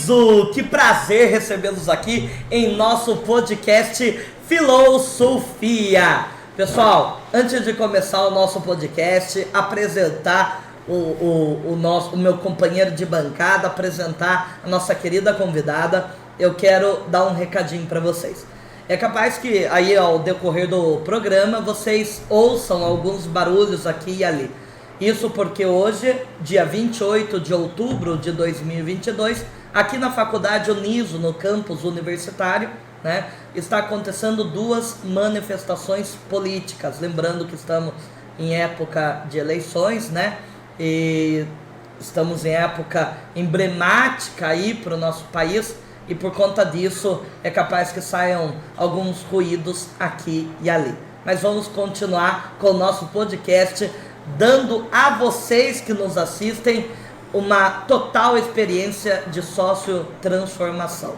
Enzo, que prazer recebê-los aqui em nosso podcast Filosofia. Pessoal, antes de começar o nosso podcast, apresentar o meu companheiro de bancada, apresentar a nossa querida convidada, eu quero dar um recadinho para vocês. É capaz que aí ao decorrer do programa vocês ouçam alguns barulhos aqui e ali. Isso porque hoje, dia 28 de outubro de 2022, aqui na Faculdade Uniso, no campus universitário, né, está acontecendo duas manifestações políticas. Lembrando que estamos em época de eleições, né, e estamos em época emblemática aí para o nosso país, e por conta disso é capaz que saiam alguns ruídos aqui e ali. Mas vamos continuar com o nosso podcast, dando a vocês que nos assistem uma total experiência de sócio-transformação.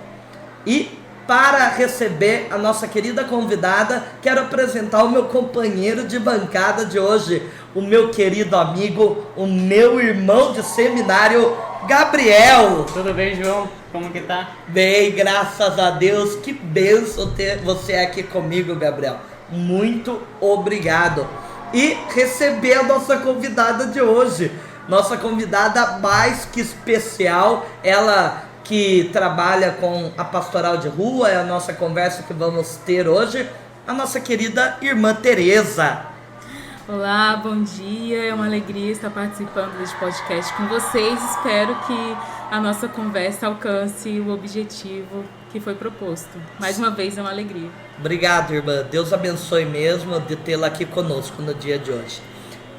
E para receber a nossa querida convidada, quero apresentar o meu companheiro de bancada de hoje, o meu querido amigo, o meu irmão de seminário, Gabriel. Tudo bem, João? Como que tá? Bem, graças a Deus. Que bênção ter você aqui comigo, Gabriel. Muito obrigado. E receber a nossa convidada de hoje, nossa convidada mais que especial, ela que trabalha com a pastoral de rua, é a nossa conversa que vamos ter hoje, a nossa querida irmã Tereza. Olá, bom dia, é uma alegria estar participando deste podcast com vocês, espero que a nossa conversa alcance o objetivo que foi proposto. Mais uma vez é uma alegria. Obrigado, irmã. Deus abençoe mesmo de tê-la aqui conosco no dia de hoje.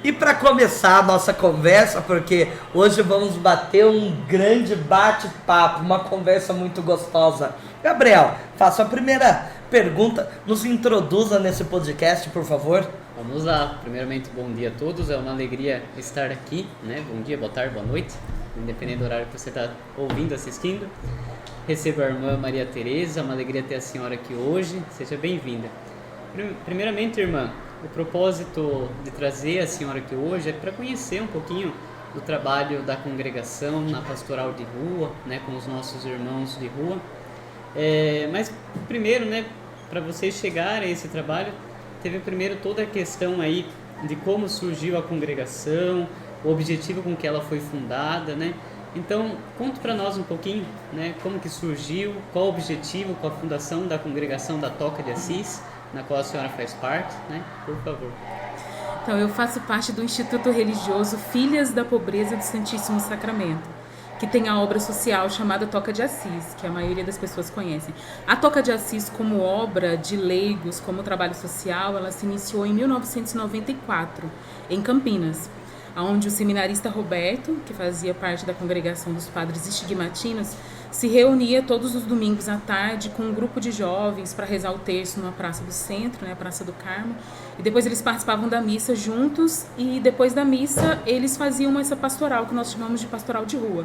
E para começar a nossa conversa, porque hoje vamos bater um grande bate-papo, uma conversa muito gostosa. Gabriel, faça a primeira pergunta, nos introduza nesse podcast, por favor. Vamos lá. Primeiramente, bom dia a todos. É uma alegria estar aqui, né? Bom dia, boa tarde, boa noite, independente do horário que você está ouvindo, assistindo. Recebo a irmã Maria Tereza, é uma alegria ter a senhora aqui hoje. Seja bem-vinda. Primeiramente, irmã, o propósito de trazer a senhora aqui hoje é para conhecer um pouquinho do trabalho da congregação na pastoral de rua, né, com os nossos irmãos de rua. Mas primeiro, né, para vocês chegarem a esse trabalho, teve primeiro toda a questão aí de como surgiu a congregação, o objetivo com que ela foi fundada, né? Então, conta para nós um pouquinho, né, como que surgiu, qual o objetivo com a fundação da congregação da Toca de Assis, na qual a senhora faz parte, né? Por favor. Então, eu faço parte do Instituto Religioso Filhas da Pobreza do Santíssimo Sacramento, que tem a obra social chamada Toca de Assis, que a maioria das pessoas conhecem. A Toca de Assis, como obra de leigos, como trabalho social, ela se iniciou em 1994, em Campinas, onde o seminarista Roberto, que fazia parte da congregação dos padres estigmatinos, se reunia todos os domingos à tarde com um grupo de jovens para rezar o terço numa praça do centro, né, a Praça do Carmo, e depois eles participavam da missa juntos, e depois da missa eles faziam essa pastoral, que nós chamamos de pastoral de rua.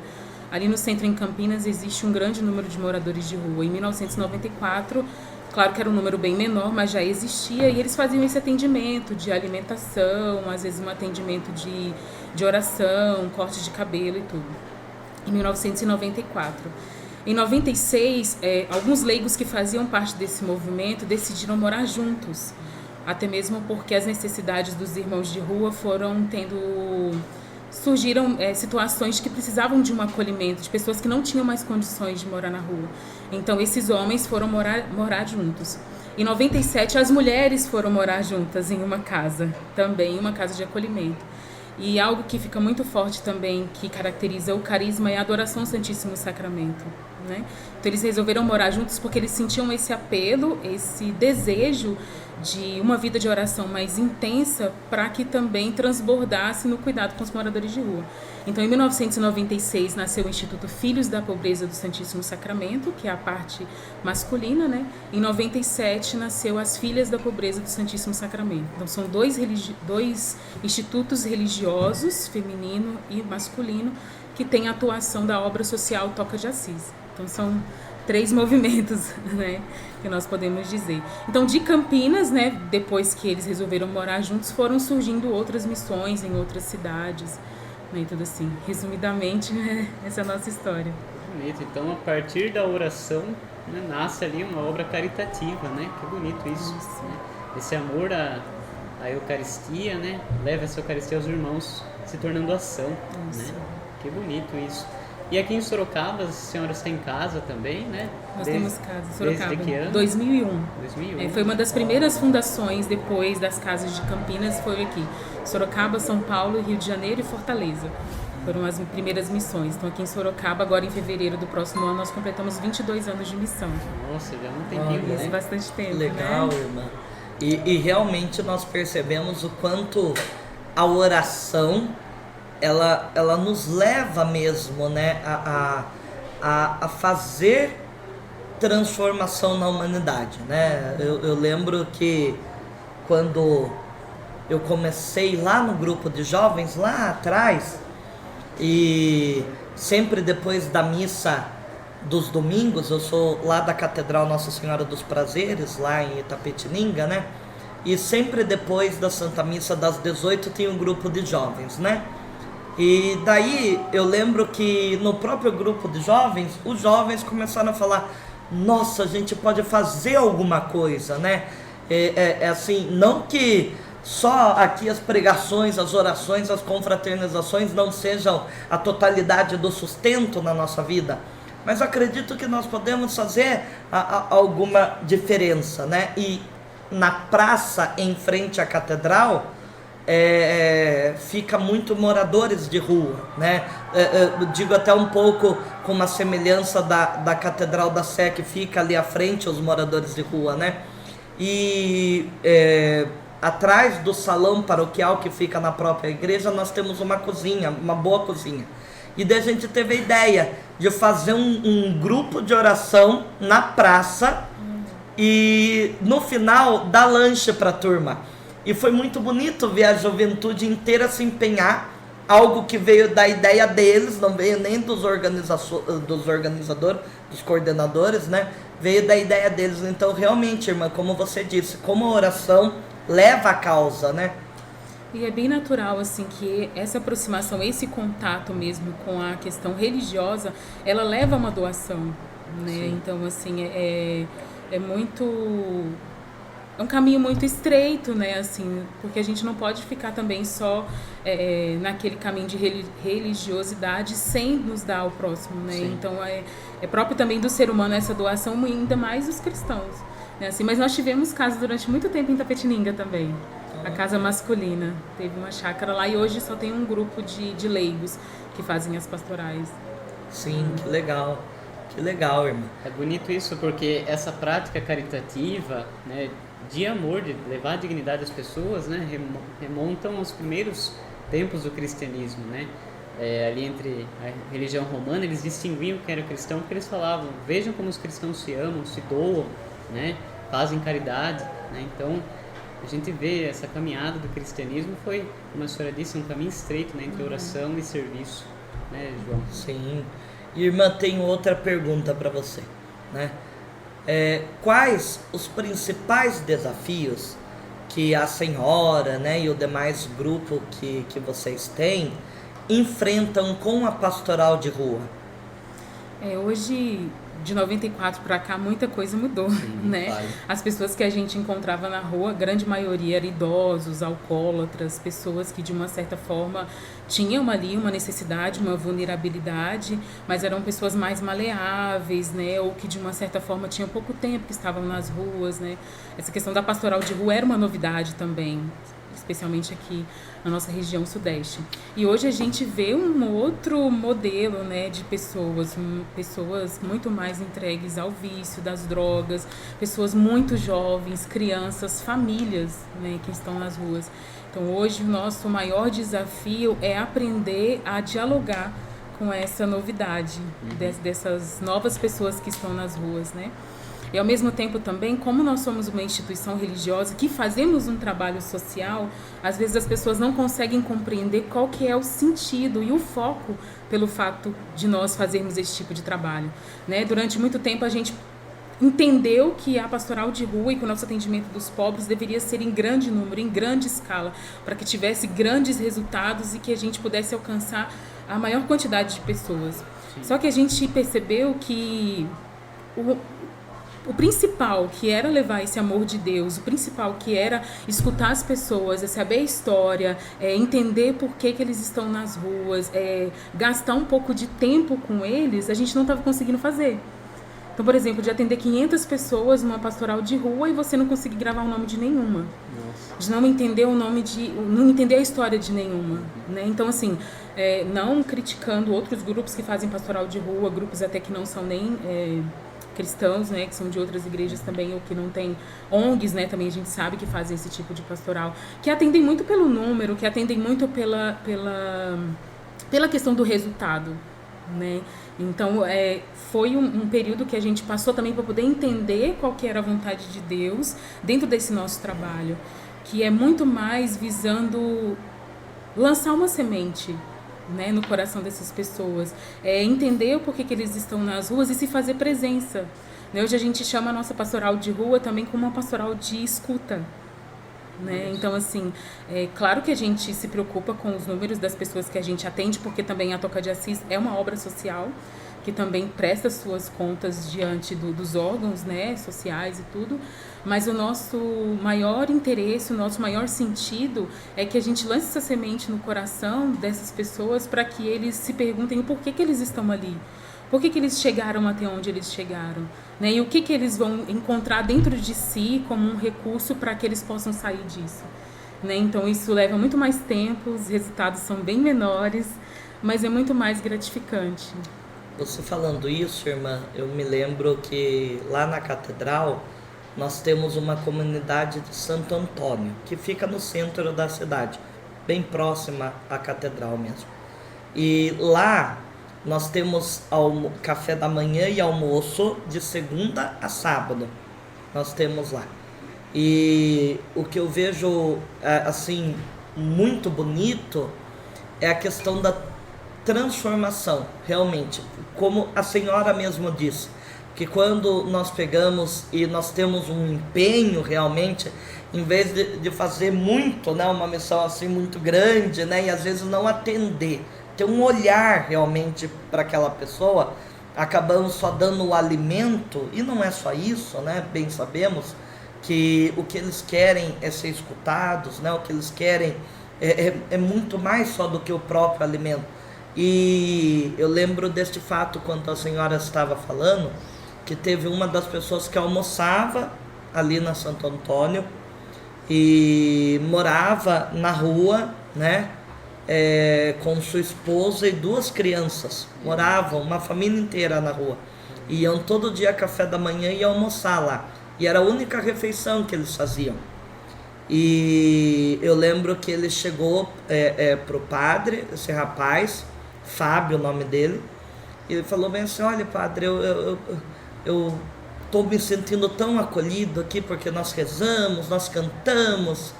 Ali no centro, em Campinas, existe um grande número de moradores de rua. Em 1994, claro que era um número bem menor, mas já existia, e eles faziam esse atendimento de alimentação, às vezes um atendimento de oração, corte de cabelo e tudo. Em 1994. Em 96, alguns leigos que faziam parte desse movimento decidiram morar juntos, até mesmo porque as necessidades dos irmãos de rua surgiram situações que precisavam de um acolhimento, de pessoas que não tinham mais condições de morar na rua. Então, esses homens foram morar juntos. Em 97, as mulheres foram morar juntas em uma casa, também uma casa de acolhimento. E algo que fica muito forte também, que caracteriza o carisma, é a adoração ao Santíssimo Sacramento, né? Então eles resolveram morar juntos porque eles sentiam esse apelo, esse desejo de uma vida de oração mais intensa, para que também transbordasse no cuidado com os moradores de rua. Então, em 1996, nasceu o Instituto Filhos da Pobreza do Santíssimo Sacramento, que é a parte masculina, né? Em 97, nasceu as Filhas da Pobreza do Santíssimo Sacramento. Então, são dois institutos religiosos, feminino e masculino, que têm a atuação da obra social Toca de Assis. Então, são 3 movimentos, né, que nós podemos dizer. Então, de Campinas, né, depois que eles resolveram morar juntos, foram surgindo outras missões em outras cidades, né, e tudo assim. Resumidamente, né, essa é a nossa história. bonito. Então, a partir da oração, né, nasce ali uma obra caritativa, né? Que bonito isso. Né? Esse amor à Eucaristia, né? Leva essa Eucaristia aos irmãos, se tornando ação, né? Que bonito isso. E aqui em Sorocaba, as senhoras têm casa também, né? Nós temos casa em Sorocaba. Desde que ano? 2001. 2001. Foi uma das primeiras fundações depois das casas de Campinas, foi aqui. Sorocaba, São Paulo, Rio de Janeiro e Fortaleza. Foram as primeiras missões. Então aqui em Sorocaba, agora em fevereiro do próximo ano, nós completamos 22 anos de missão. Nossa, já não tem tempo, né? Bastante tempo, Legal, né? irmã. E realmente nós percebemos o quanto a oração ela nos leva mesmo, né, a fazer transformação na humanidade, né? Eu lembro que quando eu comecei lá no grupo de jovens, lá atrás, e sempre depois da missa dos domingos, eu sou lá da Catedral Nossa Senhora dos Prazeres, lá em Itapetininga, né? E sempre depois da Santa Missa das 18 tinha um grupo de jovens, né? E daí eu lembro que no próprio grupo de jovens, os jovens começaram a falar: nossa, a gente pode fazer alguma coisa, né? Assim, não que só aqui as pregações, as orações, as confraternizações não sejam a totalidade do sustento na nossa vida, mas acredito que nós podemos fazer alguma diferença, né? E na praça em frente à catedral, fica muito moradores de rua, né? Digo até um pouco com uma semelhança da Catedral da Sé, que fica ali à frente, os moradores de rua, né? E atrás do salão paroquial que fica na própria igreja, nós temos uma cozinha, uma boa cozinha. E daí a gente teve a ideia de fazer um grupo de oração na praça e no final dar lanche para a turma. E foi muito bonito ver a juventude inteira se empenhar, algo que veio da ideia deles, não veio nem dos organizadores, dos coordenadores, né? Veio da ideia deles. Então, realmente, irmã, como você disse, como a oração leva a causa, né? E é bem natural, assim, que essa aproximação, esse contato mesmo com a questão religiosa, ela leva a uma doação, né? Sim. Então, assim, é muito... É um caminho muito estreito, né, assim, porque a gente não pode ficar também só naquele caminho de religiosidade sem nos dar ao próximo, né? Sim. Então é próprio também do ser humano essa doação, ainda mais dos cristãos, né? Assim, mas nós tivemos casas durante muito tempo em Itapetininga também, a casa masculina, teve uma chácara lá e hoje só tem um grupo de leigos que fazem as pastorais. Sim, que legal. Que legal, irmã. É bonito isso, porque essa prática caritativa, né, de amor, de levar a dignidade às pessoas, né, remontam aos primeiros tempos do cristianismo, né? Ali entre a religião romana, eles distinguiam quem era cristão, porque eles falavam: vejam como os cristãos se amam, se doam, né, fazem caridade, né? Então, a gente vê essa caminhada do cristianismo foi, como a senhora disse, um caminho estreito, né, entre oração e serviço, né, João? Sim. Irmã, tenho outra pergunta para você, né? Quais os principais desafios que a senhora, né, e o demais grupo que vocês têm enfrentam com a pastoral de rua? Hoje, de 94 para cá, muita coisa mudou, né? Vai. As pessoas que a gente encontrava na rua, a grande maioria eram idosos, alcoólatras, pessoas que de uma certa forma tinham ali uma necessidade, uma vulnerabilidade, mas eram pessoas mais maleáveis, né? Ou que de uma certa forma tinham pouco tempo que estavam nas ruas, né? Essa questão da pastoral de rua era uma novidade também, especialmente aqui na nossa região sudeste. E hoje a gente vê um outro modelo, né, de pessoas muito mais entregues ao vício, das drogas, pessoas muito jovens, crianças, famílias, né, que estão nas ruas. Então hoje o nosso maior desafio é aprender a dialogar com essa novidade, dessas novas pessoas que estão nas ruas, né? E ao mesmo tempo também, como nós somos uma instituição religiosa que fazemos um trabalho social, às vezes as pessoas não conseguem compreender qual que é o sentido e o foco pelo fato de nós fazermos esse tipo de trabalho, né? Durante muito tempo a gente entendeu que a pastoral de rua e que o nosso atendimento dos pobres deveria ser em grande número, em grande escala, para que tivesse grandes resultados e que a gente pudesse alcançar a maior quantidade de pessoas. Sim. Só que a gente percebeu que o principal, que era levar esse amor de Deus, o principal, que era escutar as pessoas, é saber a história, entender por que eles estão nas ruas, gastar um pouco de tempo com eles, a gente não estava conseguindo fazer. Então, por exemplo, de atender 500 pessoas numa pastoral de rua e você não conseguir gravar o nome de nenhuma. Nossa. De não entender não entender a história de nenhuma, né? Então, assim, não criticando outros grupos que fazem pastoral de rua, grupos até que não são nem cristãos, né, que são de outras igrejas também, ou que não tem ONGs, né, também a gente sabe que fazem esse tipo de pastoral, que atendem muito pelo número, que atendem muito pela questão do resultado, né? Então, foi um período que a gente passou também para poder entender qual que era a vontade de Deus dentro desse nosso trabalho, que é muito mais visando lançar uma semente, né, no coração dessas pessoas, entender o porquê que eles estão nas ruas e se fazer presença, né? Hoje a gente chama a nossa pastoral de rua também como uma pastoral de escuta, né? Então, assim, claro que a gente se preocupa com os números das pessoas que a gente atende, porque também a Toca de Assis é uma obra social que também presta suas contas diante dos órgãos, né, sociais e tudo, mas o nosso maior interesse, o nosso maior sentido é que a gente lance essa semente no coração dessas pessoas para que eles se perguntem o porquê que eles estão ali, por que eles chegaram até onde eles chegaram, né, e o que eles vão encontrar dentro de si como um recurso para que eles possam sair disso, né? Então isso leva muito mais tempo, os resultados são bem menores, mas é muito mais gratificante. Você falando isso, irmã, eu me lembro que lá na catedral nós temos uma comunidade de Santo Antônio, que fica no centro da cidade, bem próxima à catedral mesmo. E lá nós temos café da manhã e almoço de segunda a sábado. Nós temos lá. E o que eu vejo, assim, muito bonito é a questão da transformação, realmente. Como a senhora mesmo disse, que quando nós pegamos e nós temos um empenho realmente, em vez de fazer muito, né, uma missão assim muito grande, né, e às vezes não atender, ter um olhar realmente para aquela pessoa, acabamos só dando o alimento, e não é só isso, né, bem sabemos que o que eles querem é ser escutados, né, o que eles querem é muito mais só do que o próprio alimento. E eu lembro deste fato quando a senhora estava falando, que teve uma das pessoas que almoçava ali na Santo Antônio e morava na rua, né, com sua esposa e 2 crianças. Moravam, uma família inteira na rua. Iam todo dia café da manhã e almoçar lá. E era a única refeição que eles faziam. E eu lembro que ele chegou pro padre, esse rapaz, Fábio, o nome dele, e ele falou bem assim: olha, padre, eu estou me sentindo tão acolhido aqui porque nós rezamos, nós cantamos,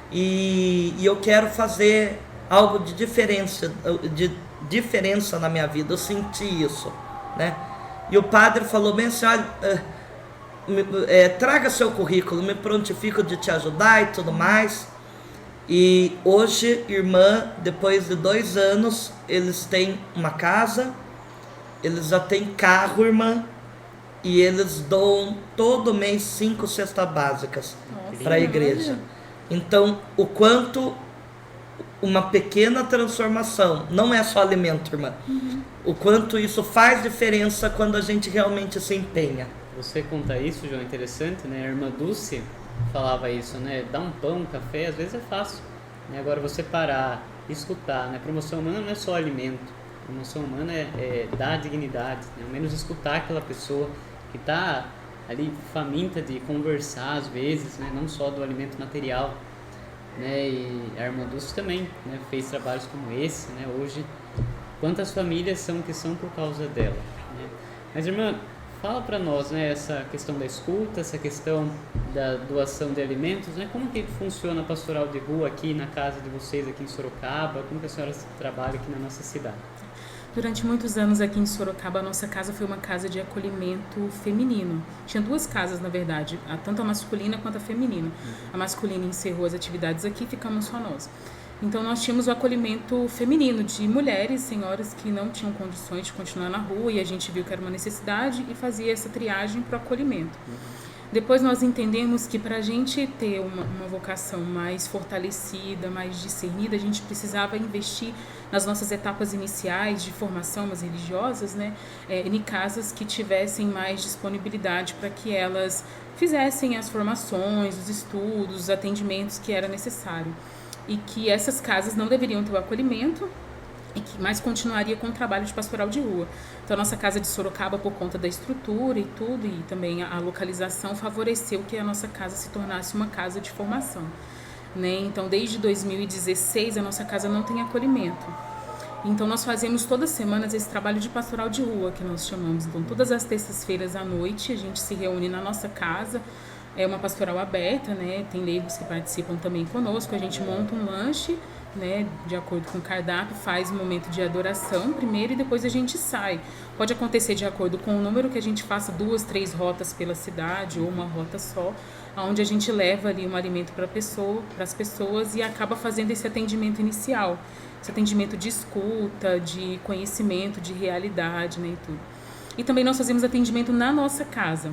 e eu quero fazer algo de diferença na minha vida. Eu senti isso, né? E o padre falou bem assim: olha, traga seu currículo, me prontifico de te ajudar e tudo mais. E hoje, irmã, depois de 2 anos, eles têm uma casa, eles já têm carro, irmã, e eles doam todo mês 5 cestas básicas para a igreja. Então, o quanto uma pequena transformação, não é só alimento, irmã, o quanto isso faz diferença quando a gente realmente se empenha. Você conta isso, João, é interessante, né? A irmã Dulce falava isso, né? Dar um pão, um café, às vezes é fácil, né? Agora você parar, escutar, né? Promoção humana não é só alimento, promoção humana é dar dignidade, né? Ao menos escutar aquela pessoa que está ali faminta de conversar às vezes, né? Não só do alimento material, né? E a irmã Dulce também, né? Fez trabalhos como esse, né? Hoje, quantas famílias são que são por causa dela, né? Mas, irmã, fala para nós, né, essa questão da escuta, essa questão da doação de alimentos, né? Como que funciona a pastoral de rua aqui na casa de vocês, aqui em Sorocaba? Como que a senhora trabalha aqui na nossa cidade? Durante muitos anos aqui em Sorocaba, a nossa casa foi uma casa de acolhimento feminino. Tinha 2 casas, na verdade, tanto a masculina quanto a feminina. A masculina encerrou as atividades aqui, ficamos só nós. Então nós tínhamos o acolhimento feminino de mulheres, senhoras que não tinham condições de continuar na rua, e a gente viu que era uma necessidade e fazia essa triagem para o acolhimento. Depois nós entendemos que para a gente ter uma vocação mais fortalecida, mais discernida, a gente precisava investir nas nossas etapas iniciais de formação, as religiosas, né, em casas que tivessem mais disponibilidade para que elas fizessem as formações, os estudos, os atendimentos que era necessário. E que essas casas não deveriam ter o acolhimento, mas continuaria com o trabalho de pastoral de rua. Então, a nossa casa de Sorocaba, por conta da estrutura e tudo, e também a localização, favoreceu que a nossa casa se tornasse uma casa de formação, né? Então, desde 2016, a nossa casa não tem acolhimento. Então, nós fazemos todas as semanas esse trabalho de pastoral de rua, que nós chamamos. Então, todas as terças-feiras à noite, a gente se reúne na nossa casa. É uma pastoral aberta, né? Tem leigos que participam também conosco. A gente monta um lanche, né, de acordo com o cardápio, faz um momento de adoração primeiro e depois a gente sai. Pode acontecer de acordo com o número que a gente faça 2, 3 rotas pela cidade ou uma rota só, onde a gente leva ali um alimento para as pessoas e acaba fazendo esse atendimento inicial, esse atendimento de escuta, de conhecimento, de realidade, né, e tudo. E também nós fazemos atendimento na nossa casa.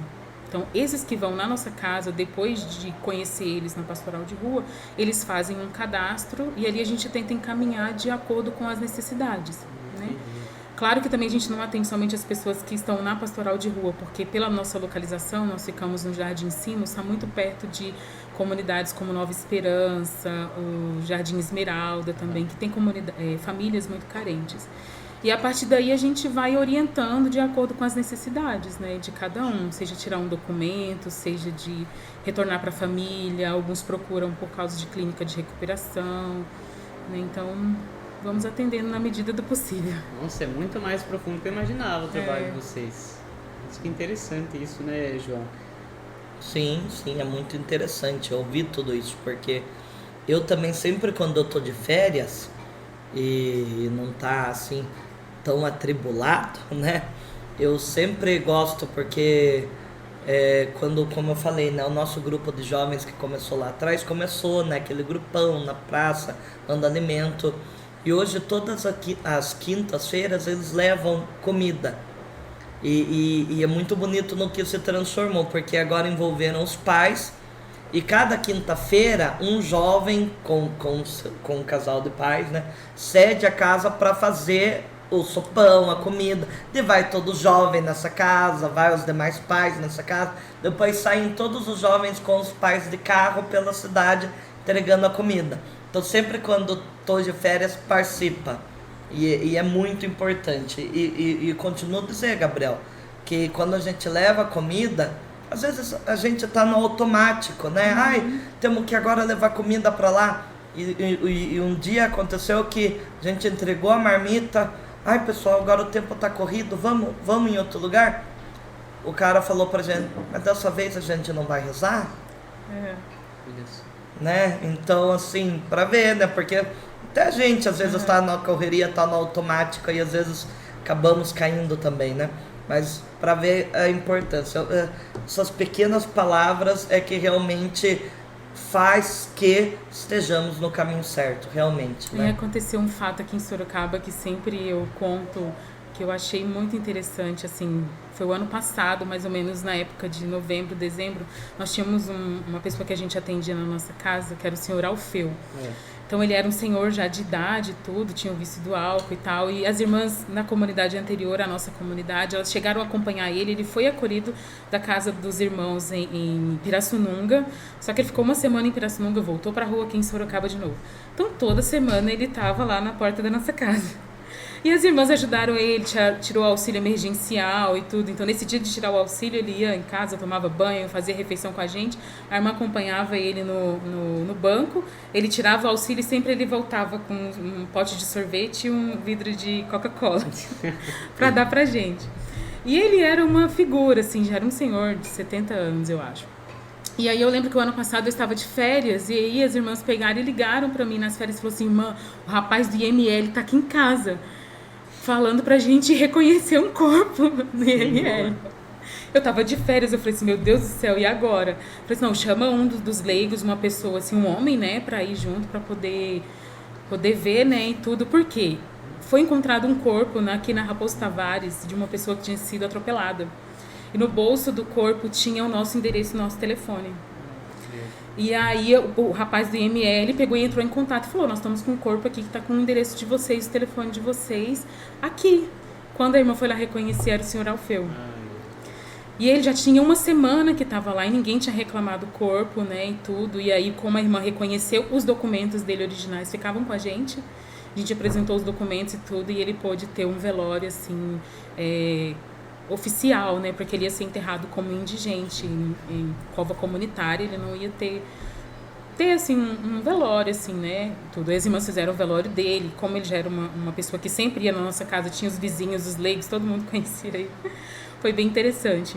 Então, esses que vão na nossa casa, depois de conhecer eles na pastoral de rua, eles fazem um cadastro e ali a gente tenta encaminhar de acordo com as necessidades, né? Claro que também a gente não atende somente as pessoas que estão na pastoral de rua, porque pela nossa localização, nós ficamos no Jardim Simos, está muito perto de comunidades como Nova Esperança, o Jardim Esmeralda também, que tem famílias muito carentes. E a partir daí a gente vai orientando de acordo com as necessidades, né, de cada um, seja tirar um documento, seja de retornar para a família, alguns procuram por causa de clínica de recuperação, né, então vamos atendendo na medida do possível. Nossa, é muito mais profundo do que eu imaginava o trabalho de vocês. Acho que é interessante isso, né, João? Sim, é muito interessante ouvir tudo isso, porque eu também sempre quando eu tô de férias e não tá assim tão atribulado, né? Eu sempre gosto porque quando, como eu falei, né, o nosso grupo de jovens que começou lá atrás, começou, né, aquele grupão na praça, dando alimento, e hoje todas as quintas-feiras eles levam comida, e é muito bonito no que se transformou, porque agora envolveram os pais, e cada quinta-feira um jovem com um casal de pais, né, cede a casa para fazer o sopão, a comida, e vai todo jovem nessa casa, vai os demais pais nessa casa, depois saem todos os jovens com os pais de carro pela cidade entregando a comida. Então sempre quando estou de férias participa, e é muito importante, e continuo a dizer, Gabriel, que quando a gente leva a comida, às vezes a gente tá no automático, né? Ai, temos que agora levar comida para lá, e um dia aconteceu que a gente entregou a marmita. Ai, pessoal, agora o tempo tá corrido, vamos em outro lugar? O cara falou pra gente, mas dessa vez a gente não vai rezar? Isso. Né? Então, assim, pra ver, né? Porque até a gente, às vezes, tá na correria, tá no automático, e às vezes acabamos caindo também, né? Mas pra ver a importância. Essas pequenas palavras é que realmente faz que estejamos no caminho certo, realmente, né? E aconteceu um fato aqui em Sorocaba que sempre eu conto, que eu achei muito interessante, assim, foi o ano passado, mais ou menos na época de novembro, dezembro, nós tínhamos uma pessoa que a gente atendia na nossa casa, que era o senhor Alfeu. Então ele era um senhor já de idade e tudo, tinha o vício do álcool e tal, e as irmãs na comunidade anterior à nossa comunidade, elas chegaram a acompanhar ele foi acolhido da casa dos irmãos em Pirassununga, só que ele ficou uma semana em Pirassununga, voltou pra rua aqui em Sorocaba de novo. Então toda semana ele estava lá na porta da nossa casa. E as irmãs ajudaram ele, tirou o auxílio emergencial e tudo. Então, nesse dia de tirar o auxílio, ele ia em casa, tomava banho, fazia refeição com a gente. A irmã acompanhava ele no banco. Ele tirava o auxílio e sempre ele voltava com um pote de sorvete e um vidro de Coca-Cola para dar pra gente. E ele era uma figura, assim, já era um senhor de 70 anos, eu acho. E aí eu lembro que o ano passado eu estava de férias e aí as irmãs pegaram e ligaram para mim nas férias e falaram assim, irmã, o rapaz do IML tá aqui em casa, falando pra gente reconhecer um corpo no IML. Eu tava de férias, eu falei assim, meu Deus do céu, e agora? Eu falei assim, não, chama um dos leigos, uma pessoa, assim, um homem, né, pra ir junto, pra poder poder ver, né, e tudo. Por quê? Foi encontrado um corpo aqui na Raposo Tavares de uma pessoa que tinha sido atropelada. E no bolso do corpo tinha o nosso endereço e o nosso telefone. E aí o rapaz do IML pegou e entrou em contato e falou: nós estamos com um corpo aqui que está com o endereço de vocês, o telefone de vocês, aqui. Quando a irmã foi lá reconhecer, era o senhor Alfeu. E ele já tinha uma semana que estava lá e ninguém tinha reclamado do corpo, né, e tudo. E aí, como a irmã reconheceu, os documentos dele originais ficavam com a gente apresentou os documentos e tudo, e ele pôde ter um velório, assim, oficial, né, porque ele ia ser enterrado como indigente em cova comunitária, ele não ia ter assim, um velório, assim, né, tudo. As irmãs fizeram o velório dele, como ele já era uma pessoa que sempre ia na nossa casa, tinha os vizinhos, os leigos, todo mundo conhecia ele. Foi bem interessante.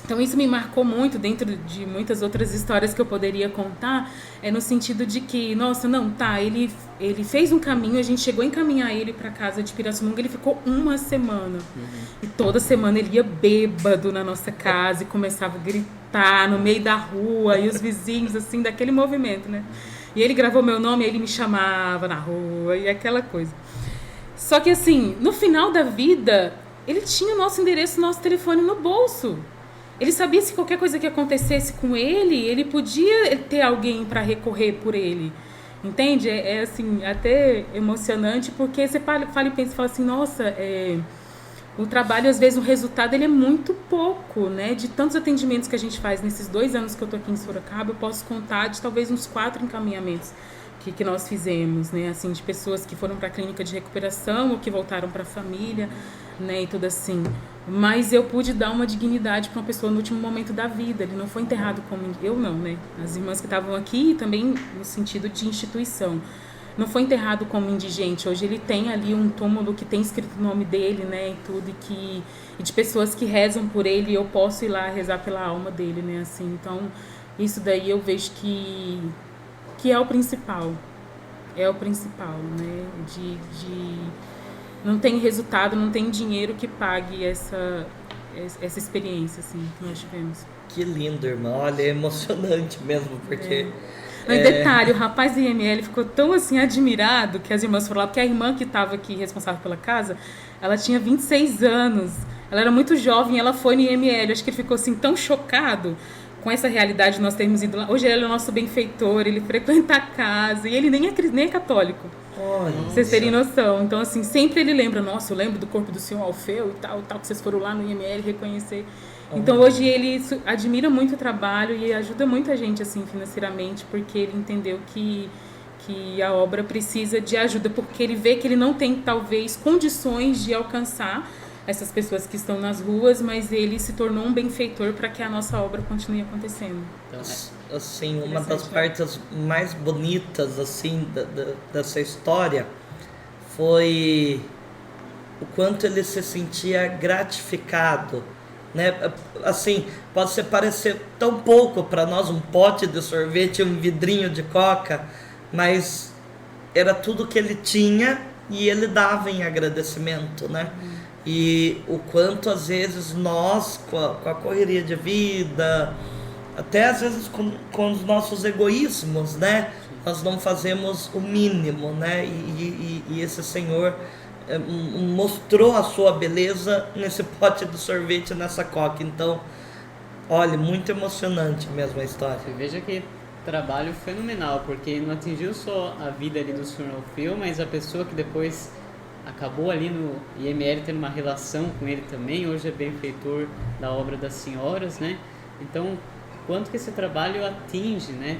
Então isso me marcou muito, dentro de muitas outras histórias que eu poderia contar, no sentido de que, nossa, não, tá, ele fez um caminho, a gente chegou a encaminhar ele para casa de Pirassununga, ele ficou uma semana. E toda semana ele ia bêbado na nossa casa e começava a gritar no meio da rua, e os vizinhos, assim, daquele movimento, né? E ele gravou meu nome, aí ele me chamava na rua, e aquela coisa. Só que, assim, no final da vida, ele tinha o nosso endereço, nosso telefone no bolso. Ele sabia se qualquer coisa que acontecesse com ele podia ter alguém para recorrer por ele. Entende? É assim, até emocionante, porque você fala e pensa, fala assim, nossa, o trabalho, às vezes, o resultado ele é muito pouco, né? De tantos atendimentos que a gente faz nesses 2 anos que eu tô aqui em Sorocaba, eu posso contar de talvez uns 4 encaminhamentos que nós fizemos, né? Assim, de pessoas que foram para a clínica de recuperação ou que voltaram para a família, né? E tudo assim. Mas eu pude dar uma dignidade para uma pessoa no último momento da vida. Ele não foi enterrado como... Eu não, né? As irmãs que estavam aqui, também no sentido de instituição. Não foi enterrado como indigente. Hoje ele tem ali um túmulo que tem escrito o nome dele, né? E tudo. E de pessoas que rezam por ele. E eu posso ir lá rezar pela alma dele, né? Assim, então, isso daí eu vejo que é o principal. É o principal, né? Não tem resultado, não tem dinheiro que pague essa experiência, assim, que nós tivemos. Que lindo, irmã. Olha, é emocionante mesmo, porque... Mas detalhe, o rapaz do IML ficou tão, assim, admirado que as irmãs foram lá, porque a irmã que estava aqui responsável pela casa, ela tinha 26 anos, ela era muito jovem, ela foi no IML, acho que ele ficou, assim, tão chocado com essa realidade de nós termos ido lá. Hoje ele é o nosso benfeitor, ele frequenta a casa, e ele nem é católico. Olha, vocês terem noção. Então, assim, sempre ele lembra, nossa, eu lembro do corpo do senhor Alfeu e tal, que vocês foram lá no IML reconhecer. Então, hoje ele admira muito o trabalho e ajuda muita gente, assim, financeiramente, porque ele entendeu que a obra precisa de ajuda, porque ele vê que ele não tem, talvez, condições de alcançar essas pessoas que estão nas ruas, mas ele se tornou um benfeitor para que a nossa obra continue acontecendo. Então, assim, uma das partes mais bonitas, assim, dessa história foi o quanto ele se sentia gratificado, né? Assim, pode parecer tão pouco para nós, um pote de sorvete, um vidrinho de coca, mas era tudo que ele tinha e ele dava em agradecimento, né? E o quanto às vezes nós, com a correria de vida, até às vezes com os nossos egoísmos, né? Nós não fazemos o mínimo, né? E esse Senhor mostrou a sua beleza nesse pote de sorvete, nessa coca. Então, olha, muito emocionante mesmo a história. Você veja que trabalho fenomenal, porque não atingiu só a vida ali do Sr. Alfeu, mas a pessoa que depois acabou ali no IML tendo uma relação com ele também, hoje é benfeitor da obra das senhoras, né? Então, quanto que esse trabalho atinge, né?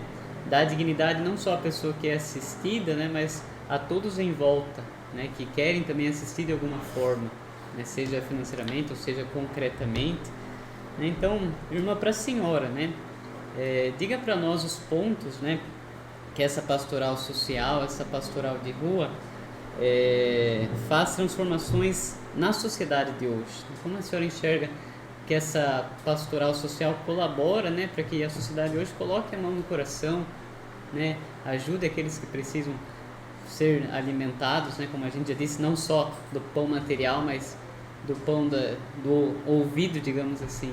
Dá dignidade não só à pessoa que é assistida, né? Mas a todos em volta, né? Que querem também assistir de alguma forma, né? Seja financeiramente ou seja concretamente. Né? Então, irmã, para a senhora, né? Diga para nós os pontos, né? Que essa pastoral social, essa pastoral de rua faz transformações na sociedade de hoje. Como a senhora enxerga que essa pastoral social colabora, né, para que a sociedade hoje coloque a mão no coração, né, ajude aqueles que precisam ser alimentados, né, como a gente já disse, não só do pão material, mas do pão do ouvido, digamos assim.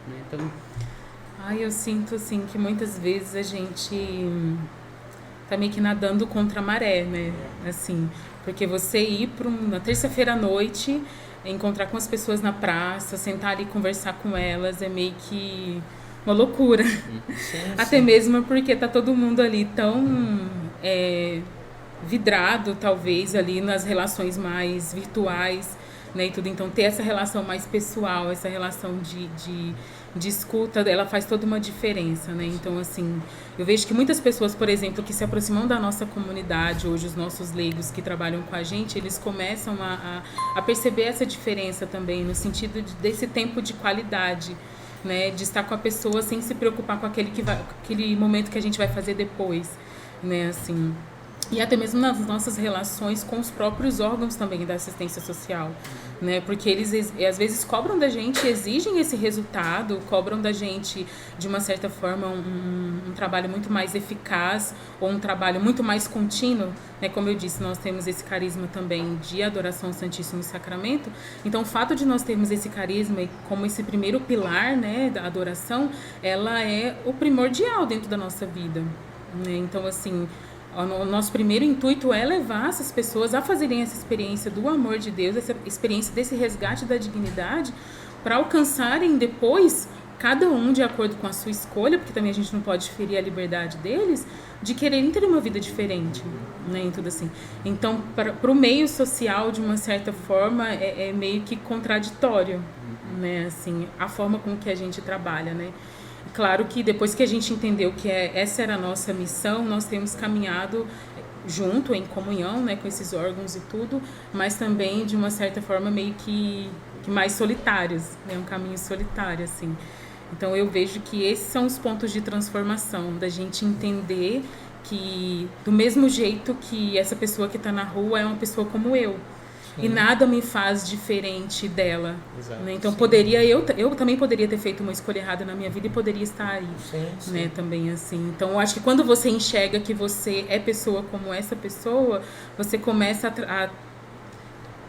Né? Então, eu sinto assim que muitas vezes a gente tá meio que nadando contra a maré, né? Assim, porque você ir na terça-feira à noite, encontrar com as pessoas na praça, sentar ali e conversar com elas, é meio que uma loucura. Sim, Até sim. mesmo porque tá todo mundo ali tão vidrado, talvez, ali nas relações mais virtuais, né, e tudo. Então, ter essa relação mais pessoal, essa relação de escuta, ela faz toda uma diferença, né? Então, assim, eu vejo que muitas pessoas, por exemplo, que se aproximam da nossa comunidade, hoje os nossos leigos que trabalham com a gente, eles começam a perceber essa diferença também, no sentido desse tempo de qualidade, né? De estar com a pessoa sem se preocupar com aquele momento que a gente vai fazer depois, né? Assim, e até mesmo nas nossas relações com os próprios órgãos também da assistência social, né? Porque eles às vezes cobram da gente, exigem esse resultado, cobram da gente de uma certa forma um trabalho muito mais eficaz ou um trabalho muito mais contínuo, né? Como eu disse, nós temos esse carisma também de adoração ao Santíssimo Sacramento. Então, o fato de nós termos esse carisma como esse primeiro pilar, né, da adoração, ela é o primordial dentro da nossa vida, né? Então, assim, o nosso primeiro intuito é levar essas pessoas a fazerem essa experiência do amor de Deus, essa experiência desse resgate da dignidade, para alcançarem depois, cada um de acordo com a sua escolha, porque também a gente não pode ferir a liberdade deles, de quererem ter uma vida diferente, né, e tudo assim. Então, para o meio social, de uma certa forma, é meio que contraditório, né, assim, a forma com que a gente trabalha, né. Claro que depois que a gente entendeu que essa era a nossa missão, nós temos caminhado junto, em comunhão, né, com esses órgãos e tudo, mas também, de uma certa forma, meio que mais solitários, né, um caminho solitário, assim. Então, eu vejo que esses são os pontos de transformação, da gente entender que, do mesmo jeito que essa pessoa que está na rua é uma pessoa como eu, e nada me faz diferente dela. Exato, né? Então, sim. eu também poderia ter feito uma escolha errada na minha vida e poderia estar aí. Sim. Né? Também assim. Então, eu acho que quando você enxerga que você é pessoa como essa pessoa, você começa a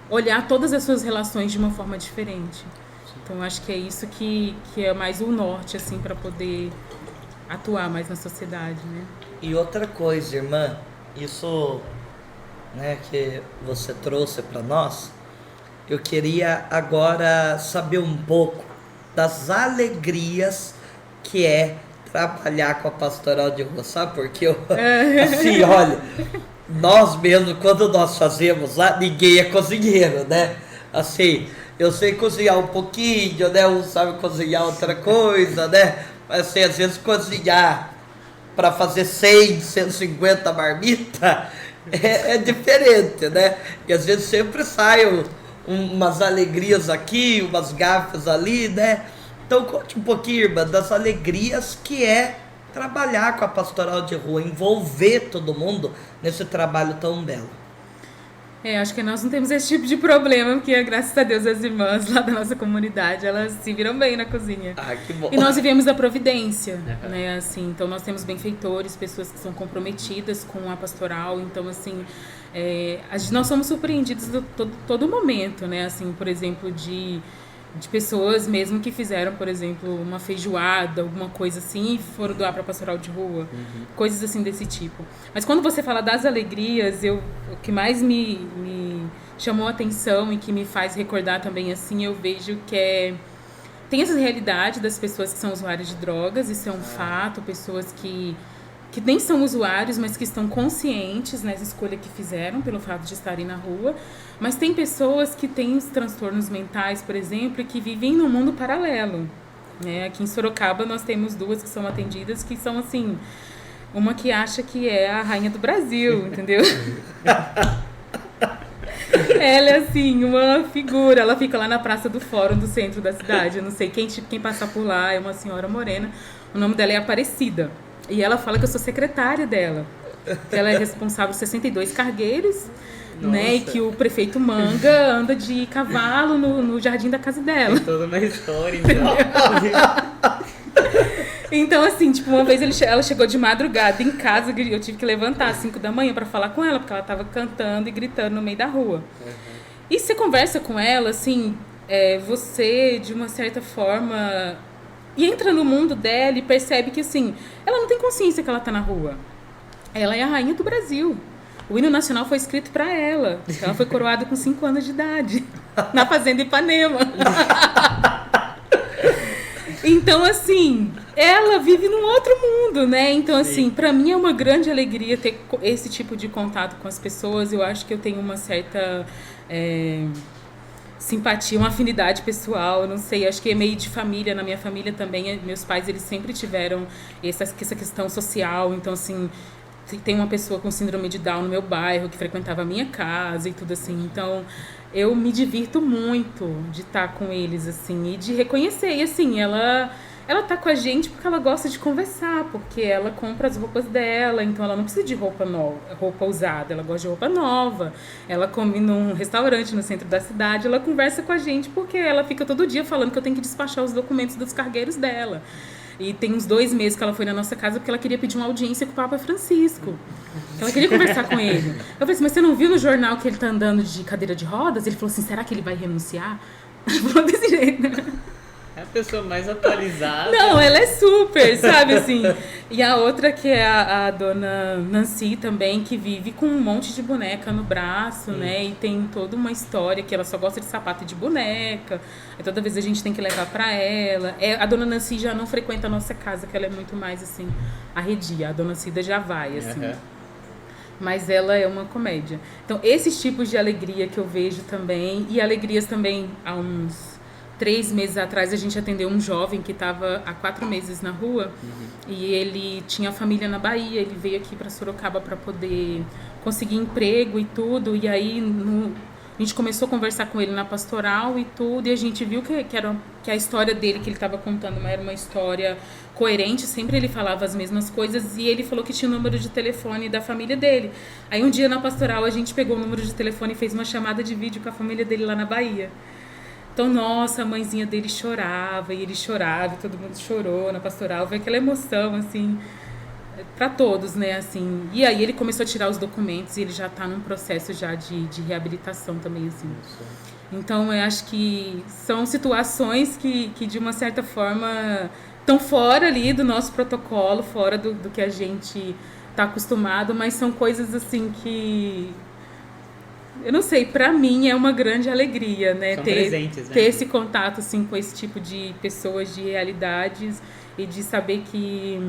olhar todas as suas relações de uma forma diferente. Então, eu acho que é isso que é mais o norte, assim, para poder atuar mais na sociedade, né? E outra coisa, irmã, isso, né, que você trouxe para nós, eu queria agora saber um pouco das alegrias que é trabalhar com a pastoral de rua, sabe? Porque eu, assim, olha, nós mesmo, quando nós fazemos lá, ninguém é cozinheiro, né? Assim, eu sei cozinhar um pouquinho, né? Um sabe cozinhar outra coisa, né? Mas assim, às vezes cozinhar para fazer 100, 150 marmitas é diferente, né? E às vezes sempre saem umas alegrias aqui, umas gafas ali, né? Então conte um pouquinho, irmã, das alegrias que é trabalhar com a pastoral de rua, envolver todo mundo nesse trabalho tão belo. Acho que nós não temos esse tipo de problema, porque graças a Deus as irmãs lá da nossa comunidade, elas se viram bem na cozinha. Ah, que bom. E nós vivemos da providência, né, assim, então nós temos benfeitores, pessoas que são comprometidas com a pastoral, então assim, nós somos surpreendidos todo momento, né, assim, por exemplo, de pessoas mesmo que fizeram, por exemplo, uma feijoada, alguma coisa assim, e foram doar para a pastoral de rua, coisas assim desse tipo. Mas quando você fala das alegrias, o que mais me chamou a atenção e que me faz recordar também, assim, eu vejo que tem essa realidade das pessoas que são usuárias de drogas, isso é um fato, pessoas que nem são usuários, mas que estão conscientes nessa escolha que fizeram pelo fato de estarem na rua. Mas tem pessoas que têm os transtornos mentais, por exemplo, e que vivem num mundo paralelo. Né? Aqui em Sorocaba nós temos 2 que são atendidas, que são assim, uma que acha que é a rainha do Brasil, entendeu? Ela é assim, uma figura, ela fica lá na Praça do Fórum do centro da cidade. Eu não sei quem passar por lá, é uma senhora morena, o nome dela é Aparecida. E ela fala que eu sou secretária dela. Que ela é responsável por 62 cargueiros, né? E que o prefeito Manga anda de cavalo no jardim da casa dela. Tem toda uma história, então. Então, assim, tipo, uma vez ela chegou de madrugada em casa, eu tive que levantar às 5 da manhã pra falar com ela, porque ela tava cantando e gritando no meio da rua. E você conversa com ela, assim, você, de uma certa forma, entra no mundo dela e percebe que, assim, ela não tem consciência que ela tá na rua. Ela é a rainha do Brasil. O hino nacional foi escrito para ela. Ela foi coroada com 5 anos de idade, na Fazenda Ipanema. Então, assim, ela vive num outro mundo, né? Então, assim, para mim é uma grande alegria ter esse tipo de contato com as pessoas. Eu acho que eu tenho uma certa simpatia, uma afinidade pessoal, eu não sei, acho que é meio de família. Na minha família também, meus pais, eles sempre tiveram essa questão social. Então, assim, tem uma pessoa com síndrome de Down no meu bairro que frequentava a minha casa e tudo assim. Então, eu me divirto muito de estar com eles, assim, e de reconhecer. E, assim, ela tá com a gente porque ela gosta de conversar, porque ela compra as roupas dela, então ela não precisa de roupa nova, roupa usada, ela gosta de roupa nova. Ela come num restaurante no centro da cidade, ela conversa com a gente porque ela fica todo dia falando que eu tenho que despachar os documentos dos cargueiros dela. E tem uns 2 meses que ela foi na nossa casa porque ela queria pedir uma audiência com o Papa Francisco. Ela queria conversar com ele. Eu falei assim, mas você não viu no jornal que ele tá andando de cadeira de rodas? Ele falou assim, será que ele vai renunciar? Ela falou desse jeito, né? É a pessoa mais atualizada. Não, ela é super, sabe, assim. E a outra que é a dona Nancy também, que vive com um monte de boneca no braço, né? E tem toda uma história que ela só gosta de sapato e de boneca. E toda vez a gente tem que levar pra ela. A dona Nancy já não frequenta a nossa casa, que ela é muito mais, assim, arredia. A dona Cida já vai, assim. Uhum. Mas ela é uma comédia. Então, esses tipos de alegria que eu vejo também. E alegrias também, há uns 3 meses atrás, a gente atendeu um jovem que estava há 4 meses na rua. E ele tinha família na Bahia. Ele veio aqui para Sorocaba para poder conseguir emprego e tudo. E aí a gente começou a conversar com ele na pastoral e tudo. E a gente viu que a história dele que ele estava contando era uma história coerente. Sempre ele falava as mesmas coisas. E ele falou que tinha o número de telefone da família dele. Aí um dia na pastoral a gente pegou o número de telefone e fez uma chamada de vídeo com a família dele lá na Bahia. Então, nossa, a mãezinha dele chorava, e ele chorava, e todo mundo chorou na pastoral. Foi aquela emoção, assim, para todos, né, assim. E aí ele começou a tirar os documentos e ele já tá num processo já de reabilitação também, assim. Então, eu acho que são situações que de uma certa forma, estão fora ali do nosso protocolo, fora do que a gente tá acostumado, mas são coisas, assim, que... Eu não sei, pra mim é uma grande alegria, né? São presentes, né? Ter esse contato, assim, com esse tipo de pessoas, de realidades, e de saber que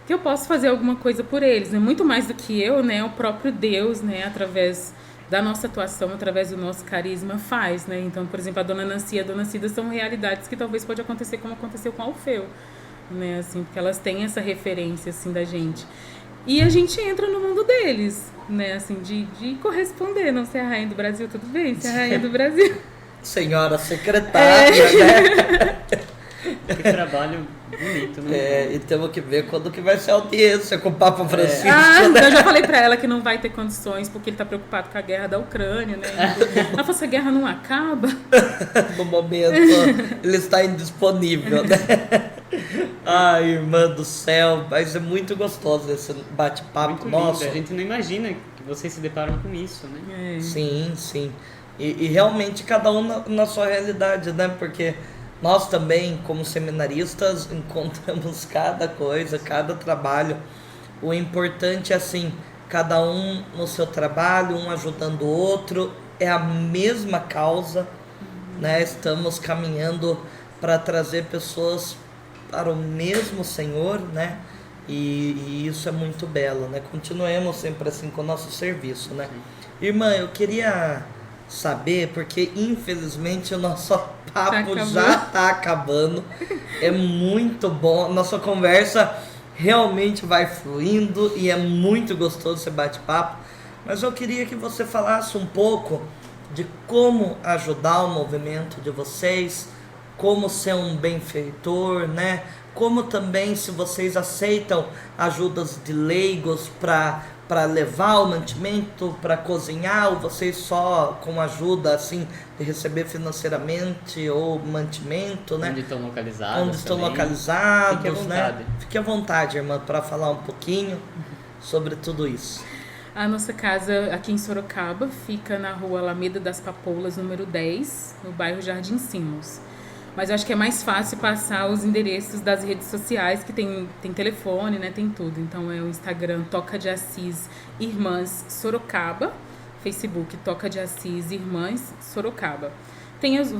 eu posso fazer alguma coisa por eles, né? Muito mais do que eu, né? O próprio Deus, né? Através da nossa atuação, através do nosso carisma, faz, né? Então, por exemplo, a dona Nancy e a dona Cida são realidades que talvez pode acontecer como aconteceu com a Alfeu, né? Assim, porque elas têm essa referência, assim, da gente. E a gente entra no mundo deles, né, assim, de corresponder, não ser a rainha do Brasil, tudo bem, ser a rainha do Brasil. Senhora secretária, né? Que trabalho bonito, né? E temos que ver quando que vai ser a audiência com o Papa Francisco. Eu já falei pra ela que não vai ter condições, porque ele tá preocupado com a guerra da Ucrânia, né? Ela falou, se a guerra não acaba... No momento, ele está indisponível, né? Ai, irmã do céu, mas é muito gostoso esse bate-papo nosso. Lindo. A gente não imagina que vocês se deparam com isso, né? Sim, sim. E realmente cada um na sua realidade, né? Porque nós também, como seminaristas, encontramos cada coisa, cada trabalho. O importante é assim, cada um no seu trabalho, um ajudando o outro, é a mesma causa, né? Estamos caminhando para trazer pessoas para o mesmo Senhor, né? E isso é muito belo, né? Continuemos sempre assim com o nosso serviço, né? Irmã, eu queria saber, porque infelizmente o nosso papo já está acabando. É muito bom, nossa conversa realmente vai fluindo e é muito gostoso esse bate-papo. Mas eu queria que você falasse um pouco de como ajudar o movimento de vocês, como ser um benfeitor, né? Como também se vocês aceitam ajudas de leigos para levar o mantimento, para cozinhar, ou vocês só com ajuda assim de receber financeiramente ou mantimento, né? Onde estão localizados? Onde estão localizados, Fique à vontade. né? Fique à vontade, irmã, para falar um pouquinho sobre tudo isso. A nossa casa aqui em Sorocaba fica na rua Alameda das Papoulas, número 10, no bairro Jardim Simons. Mas eu acho que é mais fácil passar os endereços das redes sociais, que tem telefone, né? Tem tudo. Então é o Instagram Toca de Assis Irmãs Sorocaba, Facebook Toca de Assis Irmãs Sorocaba. Tem as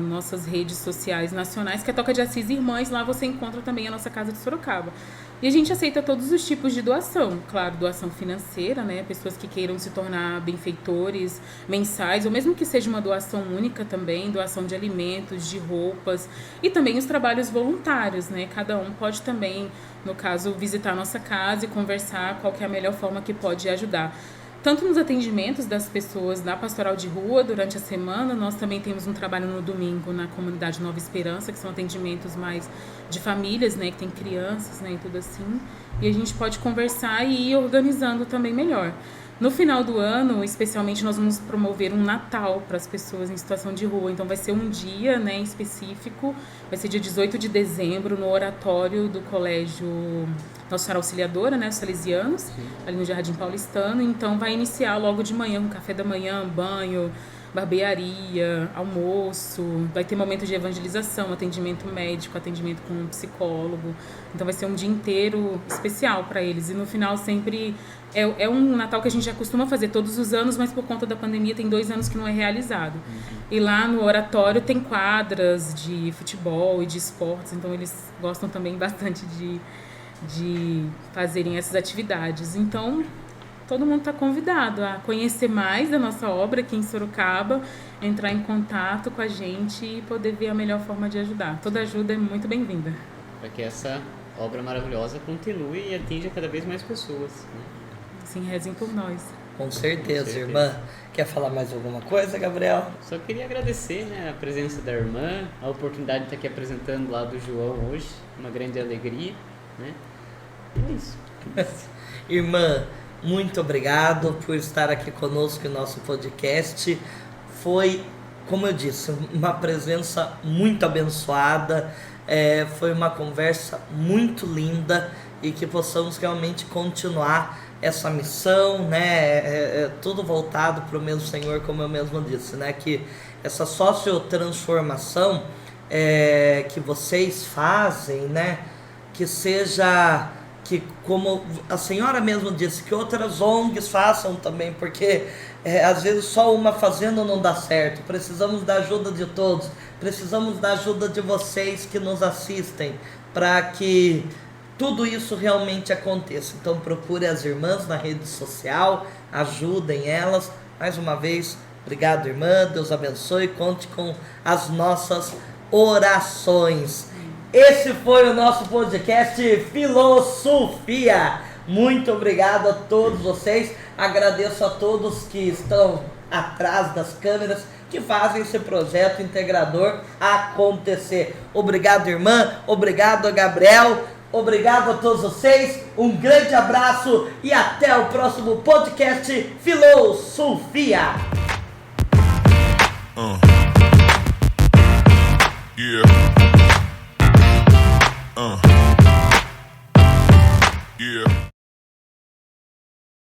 nossas redes sociais nacionais, que é Toca de Assis Irmãs, lá você encontra também a nossa casa de Sorocaba. E a gente aceita todos os tipos de doação, claro, doação financeira, né? Pessoas que queiram se tornar benfeitores mensais, ou mesmo que seja uma doação única também, doação de alimentos, de roupas, e também os trabalhos voluntários, né? Cada um pode também, no caso, visitar a nossa casa e conversar qual que é a melhor forma que pode ajudar. Tanto nos atendimentos das pessoas da Pastoral de Rua durante a semana, nós também temos um trabalho no domingo na comunidade Nova Esperança, que são atendimentos mais de famílias, né, que tem crianças, né, e tudo assim. E a gente pode conversar e ir organizando também melhor. No final do ano, especialmente, nós vamos promover um Natal para as pessoas em situação de rua. Então vai ser um dia, né, específico, vai ser dia 18 de dezembro, no oratório do Colégio Nossa Senhora Auxiliadora, né, os Salesianos, ali no Jardim Paulistano. Então vai iniciar logo de manhã, com café da manhã, banho, barbearia, almoço, vai ter momento de evangelização, atendimento médico, atendimento com um psicólogo. Então vai ser um dia inteiro especial para eles. E no final sempre é um Natal que a gente já costuma fazer todos os anos, mas por conta da pandemia tem 2 anos que não é realizado. E lá no oratório tem quadras de futebol e de esportes, então eles gostam também bastante de fazerem essas atividades. Então todo mundo está convidado a conhecer mais da nossa obra aqui em Sorocaba, entrar em contato com a gente e poder ver a melhor forma de ajudar. Toda ajuda é muito bem-vinda. Para que essa obra maravilhosa continue e atinja cada vez mais pessoas, né? Sim, rezem por nós. Com certeza, irmã. Quer falar mais alguma coisa, Gabriel? Só queria agradecer, né, a presença da irmã, a oportunidade de estar aqui apresentando lá do João hoje, uma grande alegria, né? E é isso. Irmã, muito obrigado por estar aqui conosco em nosso podcast. Foi, como eu disse, uma presença muito abençoada, foi uma conversa muito linda e que possamos realmente continuar essa missão, né? Tudo voltado para o mesmo Senhor, como eu mesmo disse, né? Que essa sociotransformação que vocês fazem, né? Que seja, que como a senhora mesmo disse, que outras ONGs façam também, porque às vezes só uma fazendo não dá certo. Precisamos da ajuda de todos, precisamos da ajuda de vocês que nos assistem, para que tudo isso realmente aconteça. Então procure as irmãs na rede social, ajudem elas. Mais uma vez, obrigado, irmã, Deus abençoe, conte com as nossas orações. Esse foi o nosso podcast Filosofia. Muito obrigado a todos vocês. Agradeço a todos que estão atrás das câmeras, que fazem esse projeto integrador acontecer. Obrigado, irmã. Obrigado, Gabriel. Obrigado a todos vocês. Um grande abraço e até o próximo podcast Filosofia.